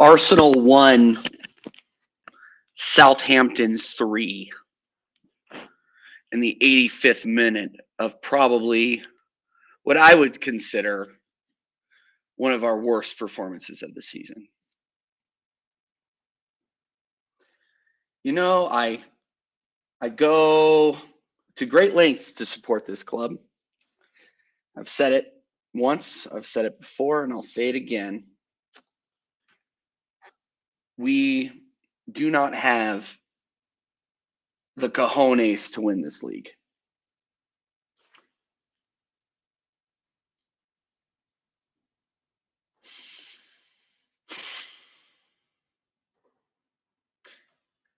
Arsenal 1, Southampton 3 in the 85th minute of probably what I would consider one of our worst performances of the season. I go to great lengths to support this club. I've said it once, I've said it before, and I'll say it again. We do not have the cojones to win this league.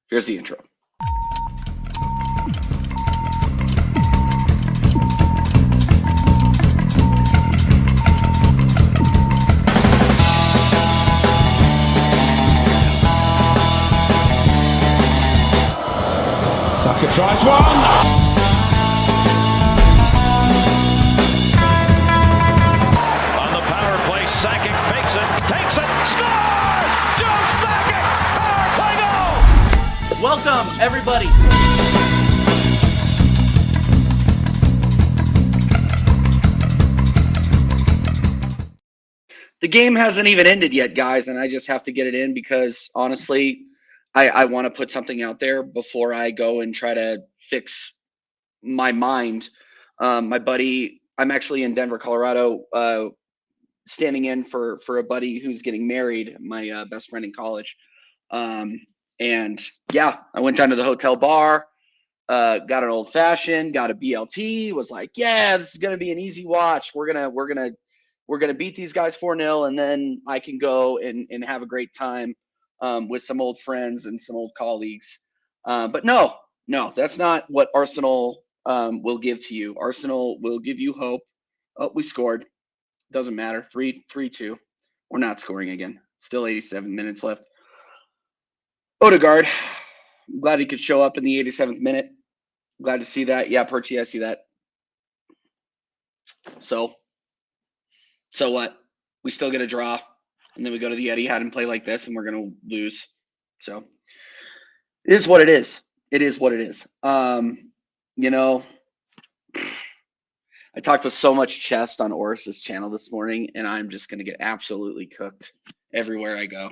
Here's the intro. Saka tries one. On the power play, Sakic fakes it, takes it, scores! Joe Sakic! Power play goal! Welcome, everybody. The game hasn't even ended yet, guys, and I just have to get it in because, honestly, I want to put something out there before I go and try to fix my mind. My buddy, I'm actually in Denver, Colorado, standing in for a buddy who's getting married, my best friend in college. And yeah, I went down to the hotel bar, got an old fashioned, got a BLT, was like, yeah, this is gonna be an easy watch. We're gonna beat these guys 4-0, and then I can go and have a great time with some old friends and some old colleagues. But no, that's not what Arsenal will give to you. Arsenal will give you hope. Oh, we scored. Doesn't matter. 3-2. We're not scoring again. Still 87 minutes left. Odegaard. I'm glad he could show up in the 87th minute. Glad to see that. Yeah, Perchi, I see that. So what? We still get a draw. And then we go to the Etihad and play like this, and we're going to lose. So it is what it is. It is what it is. I talked with so much chest on Oris's channel this morning, and I'm just going to get absolutely cooked everywhere I go.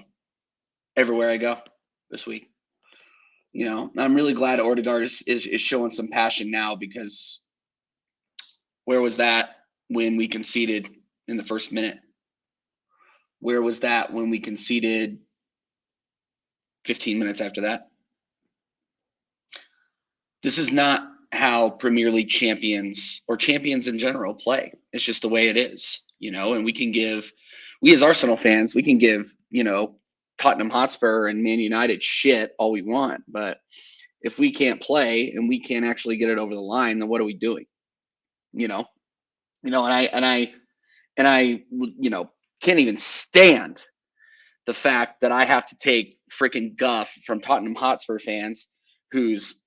Everywhere I go this week. I'm really glad Odegaard is showing some passion now, because where was that when we conceded in the first minute? Where was that when we conceded 15 minutes after that? This is not how Premier League champions or champions in general play. It's just the way it is, and we as Arsenal fans, we can give, Tottenham Hotspur and Man United shit all we want. But if we can't play and we can't actually get it over the line, then what are we doing? And I can't even stand the fact that I have to take freaking guff from Tottenham Hotspur fans whose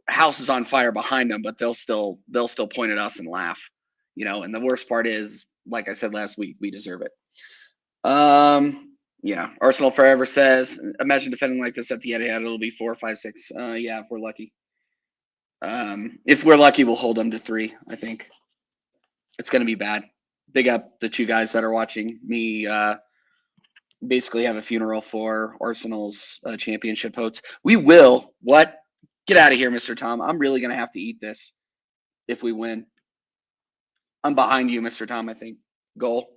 house is on fire behind them, but they'll still point at us and laugh, and the worst part is, like I said last week, we deserve it. Yeah, Arsenal Forever says, imagine defending like this at the Etihad, it'll be 4, 5, 6. Yeah, if we're lucky. If we're lucky, we'll hold them to 3, I think. It's going to be bad. Big up the 2 guys that are watching me basically have a funeral for Arsenal's championship hopes. We will. What? Get out of here, Mr. Tom. I'm really going to have to eat this if we win. I'm behind you, Mr. Tom, I think. Goal.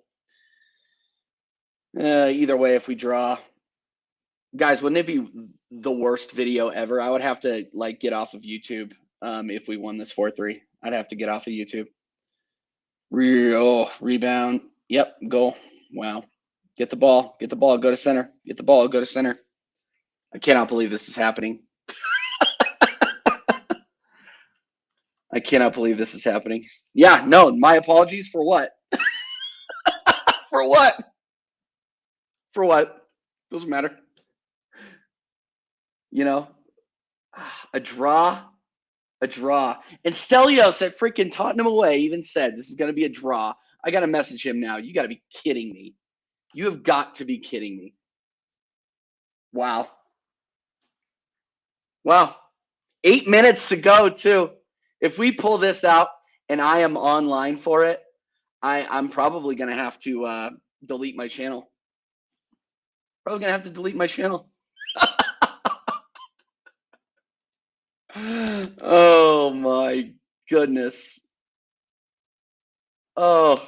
Either way, if we draw. Guys, wouldn't it be the worst video ever? I would have to get off of YouTube if we won this 4-3. I'd have to get off of YouTube. Rebound. Yep, goal. Wow. Get the ball. Go to center. Get the ball. Go to center. I cannot believe this is happening. I cannot believe this is happening. Yeah, no, my apologies for what? For what? For what? Doesn't matter. A draw. And Stelios at freaking Tottenham away even said this is going to be a draw. I got to message him now. You got to be kidding me. You have got to be kidding me. Wow. Wow. 8 minutes to go, too. If we pull this out and I am online for it, I'm probably going to have to delete my channel. Probably going to have to delete my channel. Oh, my goodness. Oh,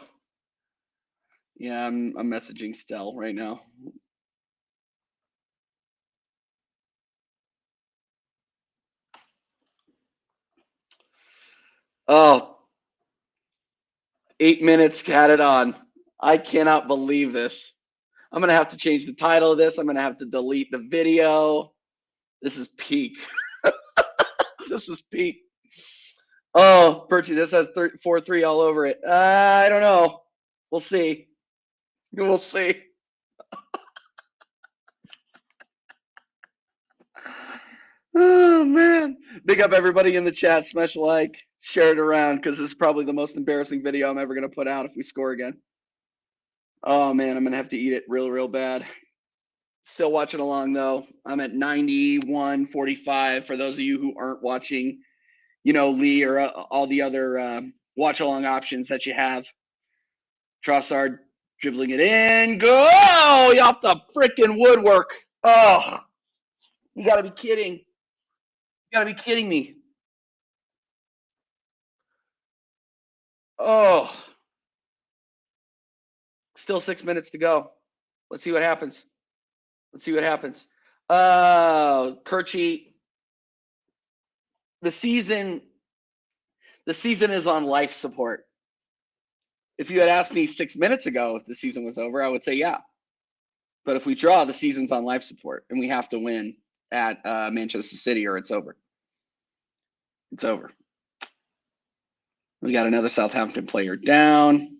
yeah, I'm messaging Stell right now. Oh, 8 minutes, had it on. I cannot believe this. I'm going to have to change the title of this. I'm going to have to delete the video. This is peak. This is peak. Oh, Perchy, this has 4-3 all over it. I don't know. We'll see. We'll see. Oh, man. Big up everybody in the chat. Smash a like. Share it around because this is probably the most embarrassing video I'm ever going to put out if we score again. Oh, man. I'm going to have to eat it real, real bad. Still watching along, though. I'm at 91.45 for those of you who aren't watching, Lee or all the other watch along options that you have. Trossard dribbling it in. Go off the freaking woodwork. Oh, you got to be kidding. You got to be kidding me. Oh, still 6 minutes to go. Let's see what happens. Let's see what happens. Kirchy, the season is on life support. If you had asked me 6 minutes ago if the season was over, I would say yeah. But if we draw, the season's on life support, and we have to win at Manchester City or it's over. It's over. We got another Southampton player down.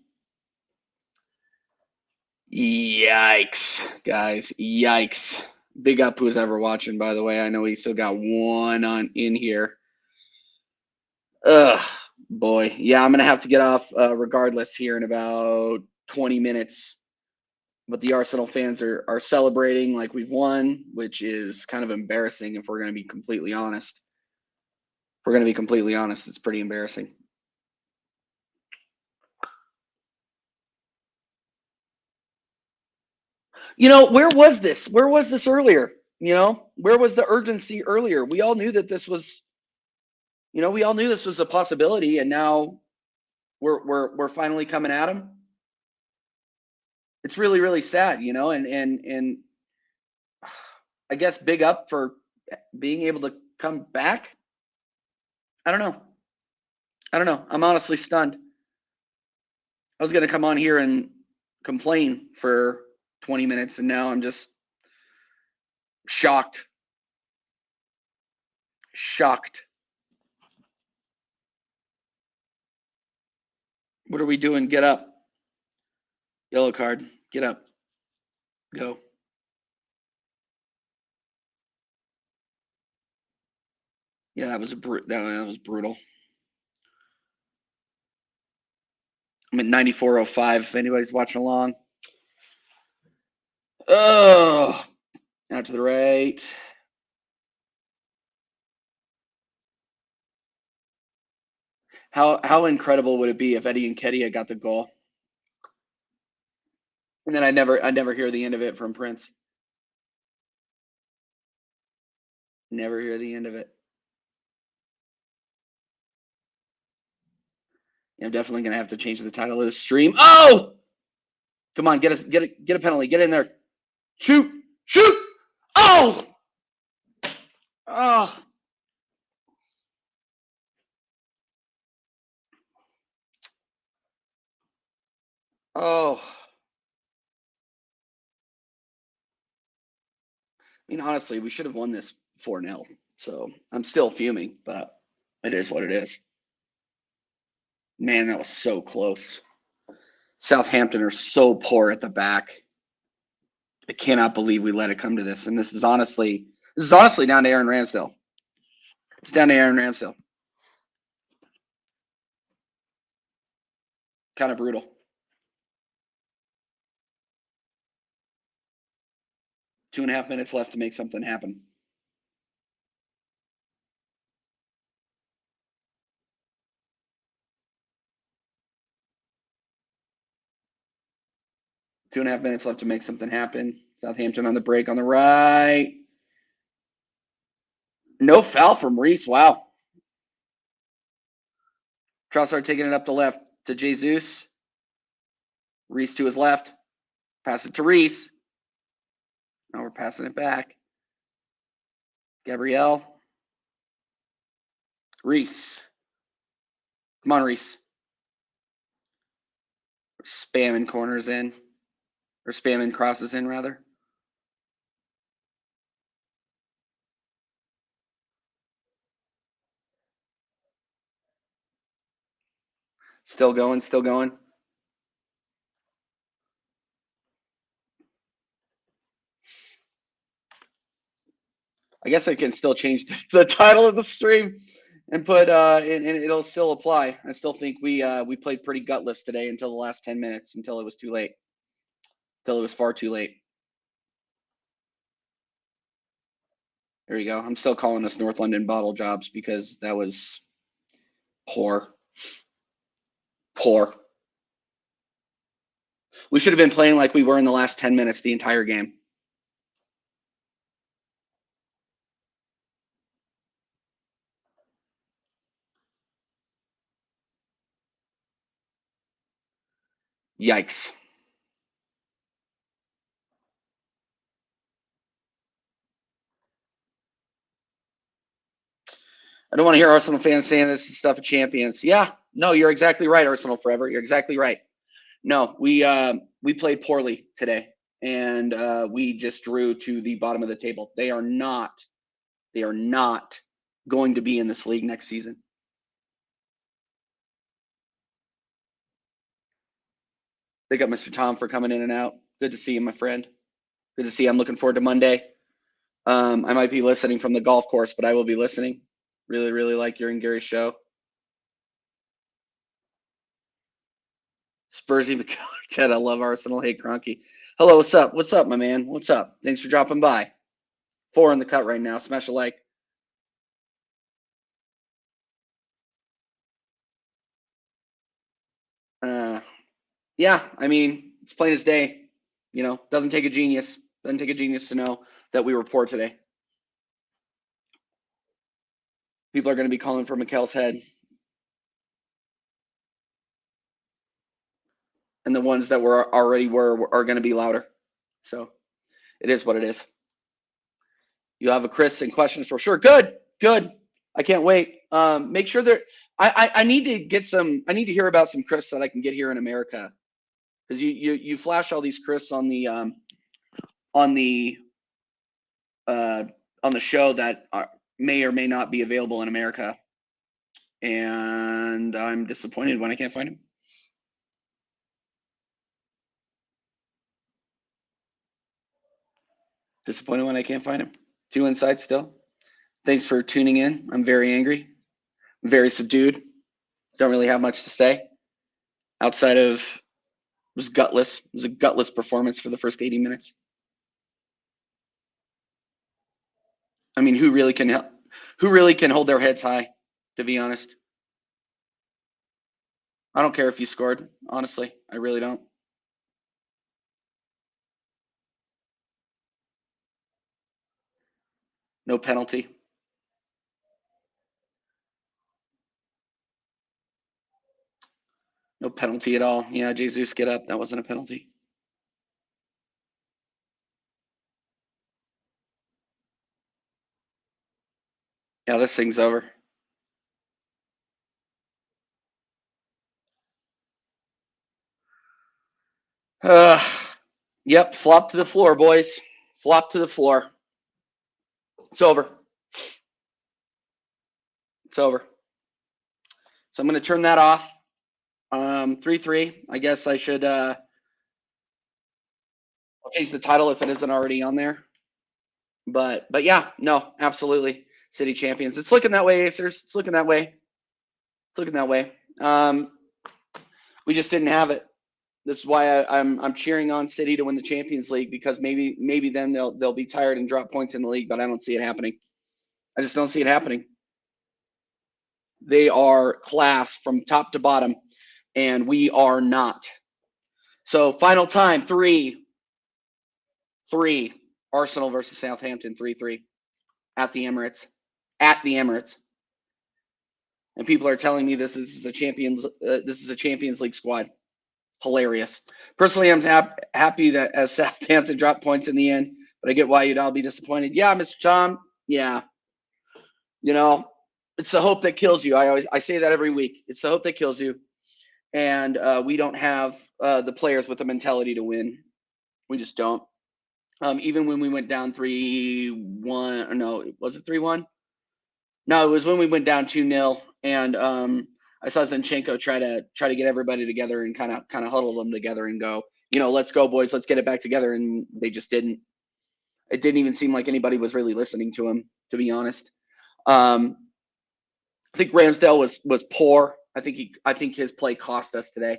Yikes, guys. Yikes. Big up who's ever watching, by the way. I know we still got one on in here. Ugh, boy. Yeah, I'm going to have to get off regardless here in about 20 minutes. But the Arsenal fans are celebrating like we've won, which is kind of embarrassing if we're going to be completely honest. If we're going to be completely honest, it's pretty embarrassing. Where was this? Where was this earlier? Where was the urgency earlier? We all knew that this was, we all knew this was a possibility, and now we're finally coming at them. It's really, really sad, and I guess big up for being able to come back. I don't know. I'm honestly stunned. I was going to come on here and complain for 20 minutes, and now I'm just shocked. Shocked. What are we doing? Get up. Yellow card. Get up. Go. Yeah, that was brutal. I'm at 94.05 if anybody's watching along. Oh, out to the right. How incredible would it be if Eddie Nketiah got the goal? And then I never hear the end of it from Prince. Never hear the end of it. I'm definitely gonna have to change the title of the stream. Oh, come on, get a penalty. Get in there. Shoot. Oh. Oh. Oh. I mean, honestly, we should have won this 4-0. So I'm still fuming, but it is what it is. Man, that was so close. Southampton are so poor at the back. I cannot believe we let it come to this. And this is honestly down to Aaron Ramsdale. It's down to Aaron Ramsdale. Kind of brutal. 2.5 minutes left to make something happen. Two and a half minutes left to make something happen. Southampton on the break on the right. No foul from Reese. Wow. Trossard taking it up the left to Jesus. Reese to his left. Pass it to Reese. Now we're passing it back. Gabrielle. Reese. Come on, Reese. We're spamming corners in. Or spamming crosses in, rather. Still going, still going. I guess I can still change the title of the stream and put and it'll still apply. I still think we played pretty gutless today until the last 10 minutes, until it was too late. Until it was far too late. There you go. I'm still calling this North London bottle jobs because that was poor. Poor. We should have been playing like we were in the last 10 minutes the entire game. Yikes. I don't want to hear Arsenal fans saying this is stuff of champions. Yeah, no, you're exactly right, Arsenal Forever. You're exactly right. No, we played poorly today, and we just drew to the bottom of the table. They are not going to be in this league next season. Big up Mr. Tom for coming in and out. Good to see you, my friend. Good to see you. I'm looking forward to Monday. I might be listening from the golf course, but I will be listening. Really, really like your and Gary's show. Spursy McKellar 10. I love Arsenal. Hey, Cronky. Hello, what's up? What's up, my man? What's up? Thanks for dropping by. 4 in the cut right now. Smash a like. Yeah, I mean, it's plain as day. You know, doesn't take a genius. Doesn't take a genius to know that we were poor today. People are going to be calling for Mikel's head. And the ones that were already are going to be louder. So it is what it is. You have a Chris and questions for sure. Good. I can't wait. Make sure that I need to get some. I need to hear about some Chris that I can get here in America, because you flash all these Chris on the show that may or may not be available in America, and I'm disappointed when I can't find him. Disappointed when I can't find him. 2 inside still. Thanks for tuning in. I'm very angry, very subdued. Don't really have much to say outside of it was gutless. It was a gutless performance for the first 80 minutes. I mean, who really can hold their heads high, to be honest? I don't care if you scored, honestly. I really don't. No penalty. No penalty at all. Yeah, Jesus, get up. That wasn't a penalty. Yeah, this thing's over. Yep, flop to the floor, boys. Flop to the floor. It's over. It's over. So I'm going to turn that off. 3-3. I guess I should I'll change the title if it isn't already on there. But yeah, no, absolutely. City champions. It's looking that way, Acers. It's looking that way. It's looking that way. We just didn't have it. This is why I'm cheering on City to win the Champions League, because maybe then they'll be tired and drop points in the league, but I don't see it happening. I just don't see it happening. They are class from top to bottom, and we are not. So final time, 3-3. Arsenal versus Southampton, 3-3 at the Emirates. At the Emirates. And people are telling me this is a Champions League squad. Hilarious. Personally, I'm happy that as Southampton dropped points in the end, but I get why you'd all be disappointed. Yeah, Mr. Tom. Yeah. It's the hope that kills you. I say that every week. It's the hope that kills you. And we don't have the players with the mentality to win. We just don't. Even when we went down 3-1, or no, was it 3-1? No, it was when we went down 2-0, and I saw Zinchenko try to get everybody together and kind of huddle them together and go, let's go, boys, let's get it back together, and they just didn't. It didn't even seem like anybody was really listening to him, to be honest. I think Ramsdale was poor. I think his play cost us today.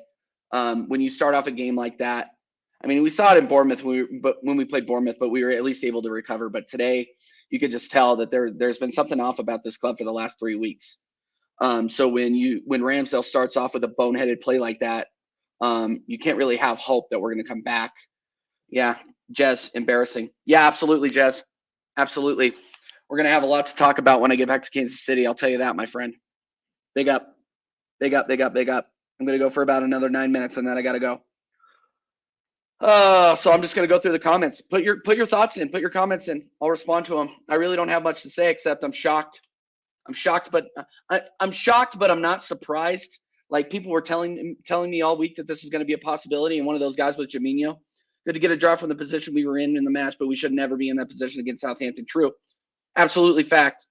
When you start off a game like that, I mean, we saw it in Bournemouth when we played Bournemouth, but we were at least able to recover. But today, you could just tell that there's been something off about this club for the last 3 weeks. So when Ramsdale starts off with a boneheaded play like that, you can't really have hope that we're going to come back. Yeah, Jez, embarrassing. Yeah, absolutely, Jez. Absolutely. We're going to have a lot to talk about when I get back to Kansas City. I'll tell you that, my friend. Big up. Big up, big up, big up. I'm going to go for about another 9 minutes, and then I got to go. So I'm just going to go through the comments. Put your thoughts in. Put your comments in. I'll respond to them. I really don't have much to say except I'm shocked. I'm shocked, but I'm not surprised. Like, people were telling me all week that this was going to be a possibility, and one of those guys was Jaminho. Good to get a draw from the position we were in the match, but we should never be in that position against Southampton. True, absolutely fact.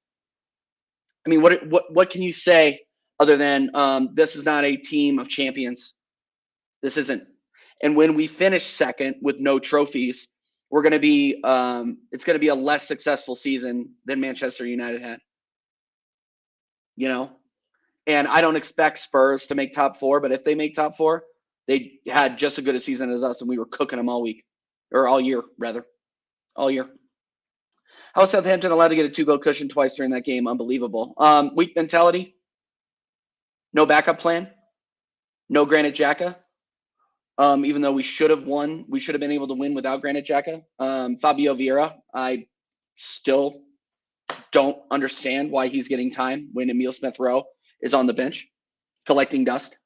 I mean, what can you say other than this is not a team of champions? This isn't. And when we finish second with no trophies, we're going to be it's going to be a less successful season than Manchester United had. And I don't expect Spurs to make top 4, but if they make top 4, they had just as good a season as us, and we were cooking them all week, or all year, rather. All year. How was Southampton allowed to get a 2-goal cushion twice during that game? Unbelievable. Weak mentality. No backup plan. No Granit Xhaka. Even though we should have won, we should have been able to win without Granit Xhaka. Fabio Vieira, I still don't understand why he's getting time when Emile Smith-Rowe is on the bench collecting dust.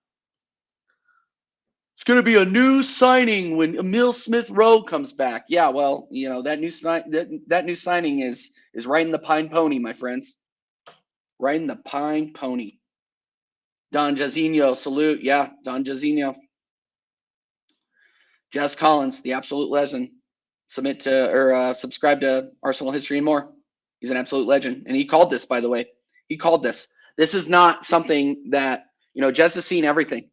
It's going to be a new signing when Emile Smith-Rowe comes back. Yeah, well, that new signing is riding the pine pony, my friends. Riding the pine pony. Don Jairzinho, salute. Yeah, Don Jairzinho. Jess Collins, the absolute legend. Subscribe to Arsenal History and More. He's an absolute legend. And he called this, by the way. He called this. This is not something that, Jess has seen everything.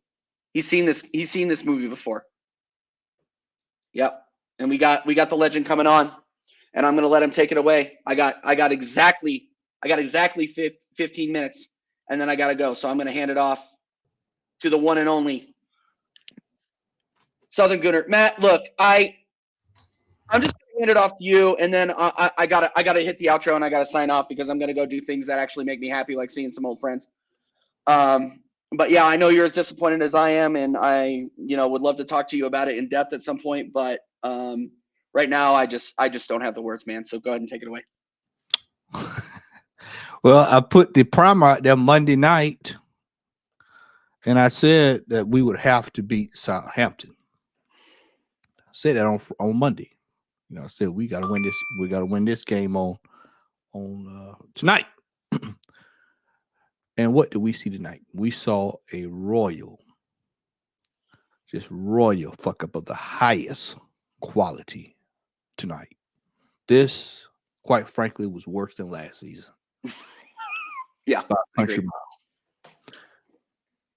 He's seen this movie before. Yep. And we got the legend coming on. And I'm going to let him take it away. I got exactly 15 minutes, and then I got to go. So I'm going to hand it off to the one and only Southern Gooner. Matt, look, I'm just going to hand it off to you, and then I gotta hit the outro, and I gotta sign off because I'm going to go do things that actually make me happy, like seeing some old friends. But yeah, I know you're as disappointed as I am, and I would love to talk to you about it in depth at some point. But right now, I just don't have the words, man. So go ahead and take it away. Well, I put the primer out there Monday night, and I said that we would have to beat Southampton. I said that on Monday. I said we got to win this. We got to win this game on tonight. And what did we see tonight? We saw a royal fuck up of the highest quality tonight. This, quite frankly, was worse than last season. Yeah. By a country mile.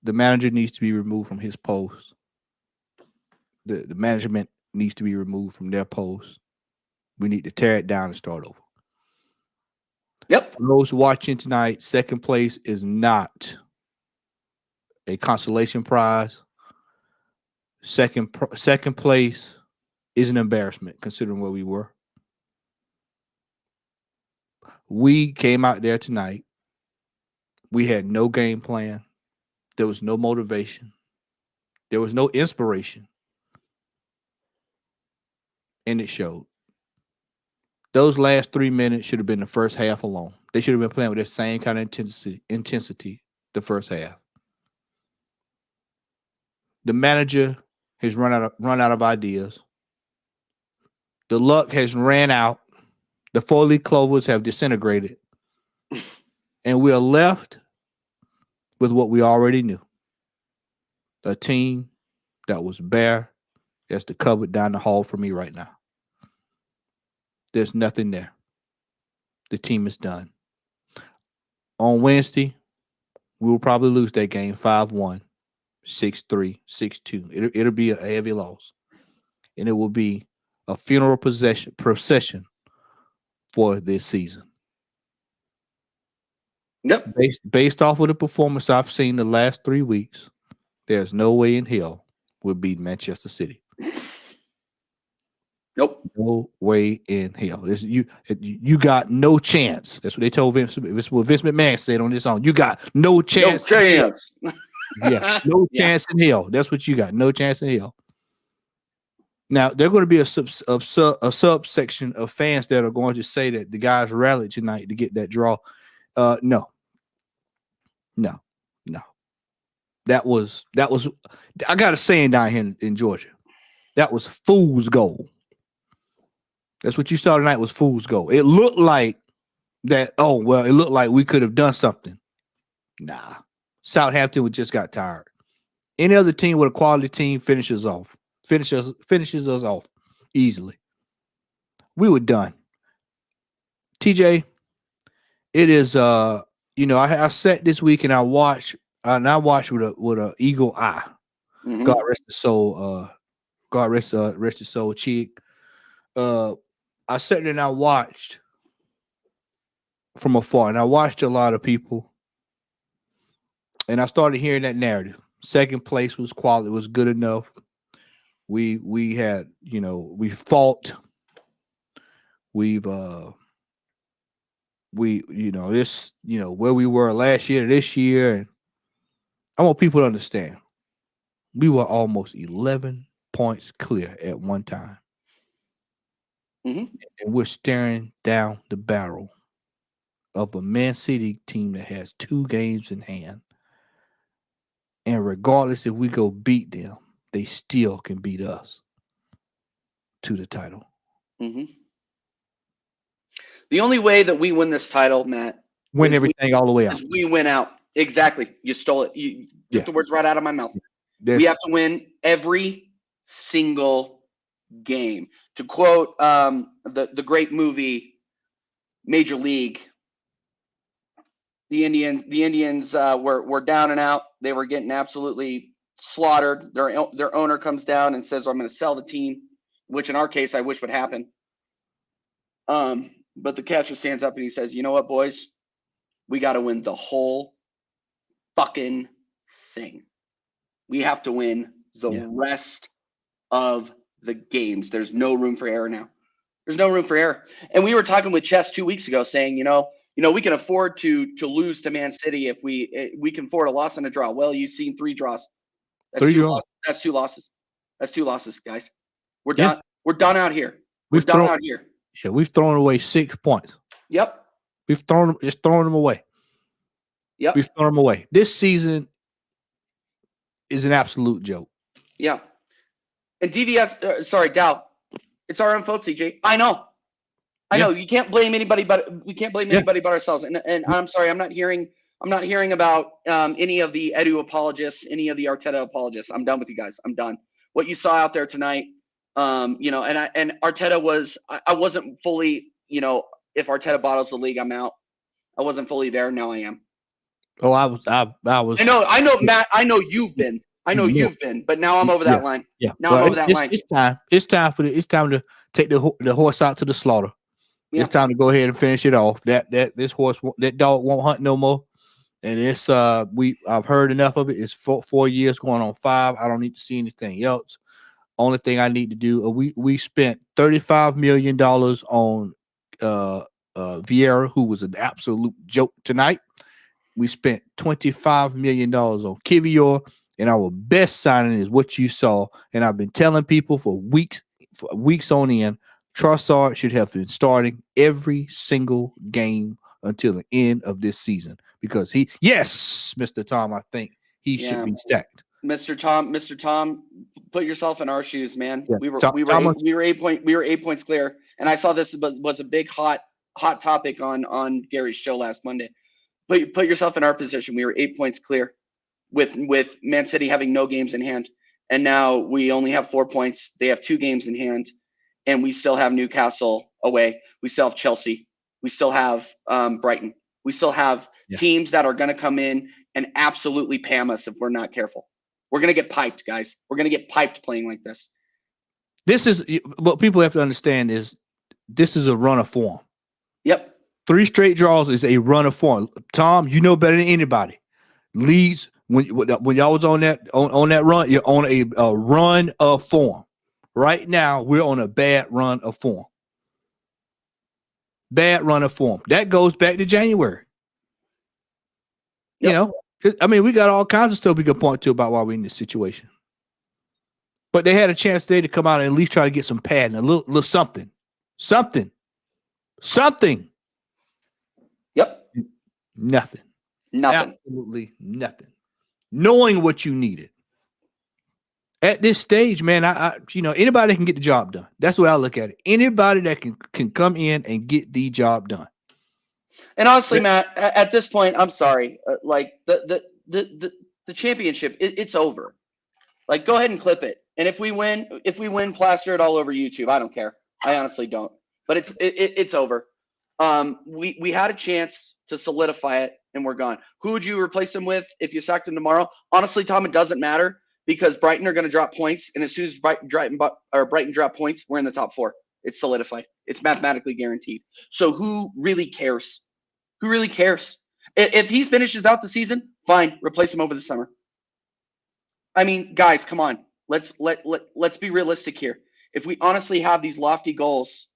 The manager needs to be removed from his post. The management needs to be removed from their post. We need to tear it down and start over. Yep. For those watching tonight, second place is not a consolation prize. Second place is an embarrassment considering where we were. We came out there tonight. We had no game plan. There was no motivation. There was no inspiration. And it showed. Those last 3 minutes should have been the first half alone. They should have been playing with that same kind of intensity the first half. The manager has run out of ideas. The luck has ran out. The 4-leaf clovers have disintegrated. And we are left with what we already knew. A team that was bare as the cupboard down the hall for me right now. There's nothing there. The team is done. On Wednesday, we will probably lose that game 5-1, 6-3, 6-2. It'll be a heavy loss. And it will be a funeral procession for this season. Yep. Based off of the performance I've seen the last 3 weeks, there's no way in hell we'll beat Manchester City. Nope. No way in hell. You got no chance. That's what they told Vince. It's what Vince McMahon said on this song. You got no chance. No chance. Yeah, no chance in hell. That's what you got. No chance in hell. Now there's going to be a subsection of fans that are going to say that the guys rallied tonight to get that draw. No. That was. I got a saying down here in Georgia. That was fool's gold. That's what you saw tonight was fool's gold. It looked like that. Oh well, it looked like we could have done something. Nah, Southampton just got tired. Any other team with a quality team finishes us off easily. We were done. TJ, it is. I sat this week and I watched with an eagle eye. Mm-hmm. God rest his soul. God rest his soul. Cheek. I sat there and I watched from afar, and I watched a lot of people, and I started hearing that narrative. Second place was quality, was good enough. We had, we fought. Where we were last year to this year, and I want people to understand we were almost 11 points clear at one time. Mm-hmm. And we're staring down the barrel of a Man City team that has 2 games in hand. And regardless if we go beat them, they still can beat us to the title. Mm-hmm. The only way that we win this title, Matt, win everything all the way out. We win out. Exactly. You stole it. You took the words right out of my mouth. We have to win every single game. To quote the great movie Major League, the Indians were down and out. They were getting absolutely slaughtered. Their owner comes down and says, "I'm going to sell the team," which in our case I wish would happen. But the catcher stands up and he says, "You know what, boys? We got to win the whole fucking thing. We have to win the rest of the games. There's no room for error now. There's no room for error." And we were talking with Chess 2 weeks ago saying, we can afford to lose to Man City if we can afford a loss and a draw. Well, you've seen 3 draws. That's 2 losses. That's 2 losses. That's 2 losses, guys. We're done. We're done out here. We've thrown away 6 points. Yep. We've thrown them away. Yep. We've thrown them away. This season is an absolute joke. Yeah. And DVS, Dow, it's our own fault, CJ. I know. You can't blame anybody, but we can't blame anybody but ourselves. And I'm sorry, I'm not hearing about any of the Edu apologists, any of the Arteta apologists. I'm done with you guys. I'm done. What you saw out there tonight, and Arteta was. I wasn't fully, if Arteta bottles the league, I'm out. I wasn't fully there. Now I am. Oh, I was. I know, Matt. I know you've been. You've been, but now I'm over that line. Yeah. Now I'm over that line. It's time. It's time to take the horse out to the slaughter. Yeah. It's time to go ahead and finish it off. That dog won't hunt no more. And it's I've heard enough of it. It's 4 years going on 5. I don't need to see anything else. Only thing I need to do, we spent $35 million on Vieira, who was an absolute joke tonight. We spent $25 million on Kivior, and our best signing is what you saw. And I've been telling people for weeks on end, Trossard should have been starting every single game until the end of this season because Mr. Tom, I think he should be stacked. Mr. Tom, put yourself in our shoes, man. Yeah. We were 8 points clear, and I saw this was a big hot topic on Gary's show last Monday. Put yourself in our position. We were 8 points clear with Man City having no games in hand, and now we only have 4 points. They have 2 games in hand, and we still have Newcastle away. We still have Chelsea. We still have Brighton. We still have teams that are going to come in and absolutely pam us if we're not careful. We're going to get piped, guys. We're going to get piped playing like this. This is what people have to understand is this is a run of form. Yep. 3 straight draws is a run of form. Tom, you know better than anybody. Leeds, when y'all was on that run, you're on a run of form. Right now, we're on a bad run of form. Bad run of form. That goes back to January. Yep. We got all kinds of stuff we could point to about why we're in this situation. But they had a chance today to come out and at least try to get some padding, a little something. Something. Yep. Nothing. Absolutely nothing. Knowing what you needed. At this stage, man, anybody can get the job done. That's the way I look at it. Anybody that can come in and get the job done. And honestly, Matt, at this point, I'm sorry. The championship, it's over. Like, go ahead and clip it. And if we win, plaster it all over YouTube. I don't care. I honestly don't. But it's over. We had a chance to solidify it, and we're gone. Who would you replace him with if you sacked him tomorrow? Honestly, Tom, it doesn't matter because Brighton are going to drop points, and as soon as Brighton drop points, we're in the top 4. It's solidified. It's mathematically guaranteed. So who really cares? Who really cares? If he finishes out the season, fine. Replace him over the summer. I mean, guys, come on. Let's be realistic here. If we honestly have these lofty goals,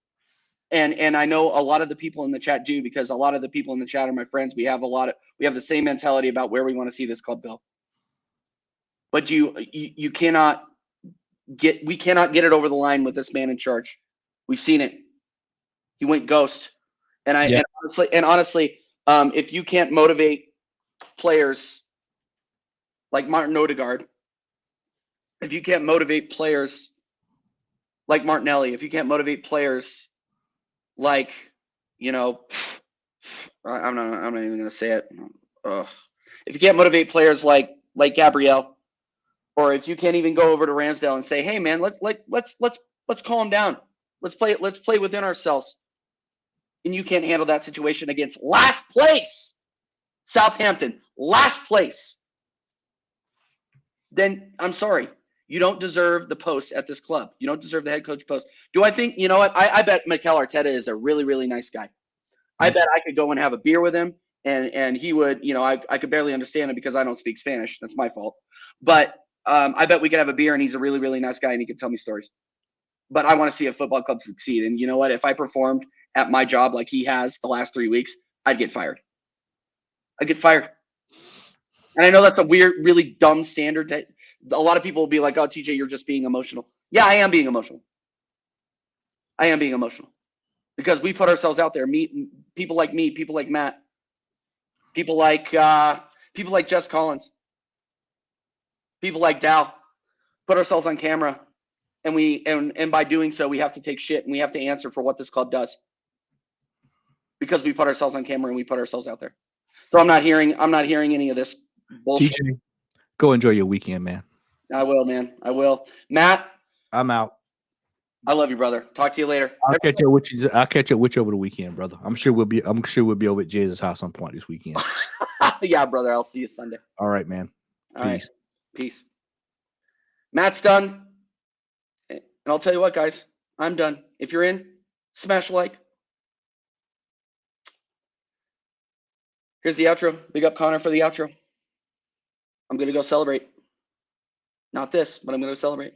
and I know a lot of the people in the chat do, because a lot of the people in the chat are my friends. We have the same mentality about where we want to see this club go. But we cannot get it over the line with this man in charge. We've seen it. He went ghost. And honestly, if you can't motivate players like Martin Odegaard, if you can't motivate players like Martinelli, if you can't motivate players like, I'm not even gonna say it. If you can't motivate players like Gabrielle, or if you can't even go over to Ramsdale and say, "Hey, man, let's calm down. Let's play within ourselves." And you can't handle that situation against last place, Southampton, last place. Then I'm sorry. You don't deserve the post at this club. You don't deserve the head coach post. Do I think, you know what? I bet Mikel Arteta is a really, really nice guy. I bet I could go and have a beer with him, and he would, I could barely understand him because I don't speak Spanish. That's my fault. But I bet we could have a beer, and he's a really, really nice guy, and he could tell me stories. But I want to see a football club succeed. And you know what? If I performed at my job like he has the last 3 weeks, I'd get fired. And I know that's a weird, really dumb standard that a lot of people will be like, "Oh, TJ, you're just being emotional." Yeah, I am being emotional. Because we put ourselves out there. People like me, people like Matt, people like Jess Collins, people like Dow, put ourselves on camera, and by doing so, we have to take shit and we have to answer for what this club does. Because we put ourselves on camera and we put ourselves out there. So I'm not hearing any of this bullshit. TJ, go enjoy your weekend, man. I will, man. I will. Matt, I'm out. I love you, brother. Talk to you later. I'll catch up with you over the weekend, brother. I'm sure we'll be over at Jay's house some point this weekend. Yeah, brother. I'll see you Sunday. All right, man. All right. Peace. Matt's done. And I'll tell you what, guys. I'm done. If you're in, smash like. Here's the outro. Big up Connor for the outro. I'm going to go celebrate. Not this, but I'm going to celebrate.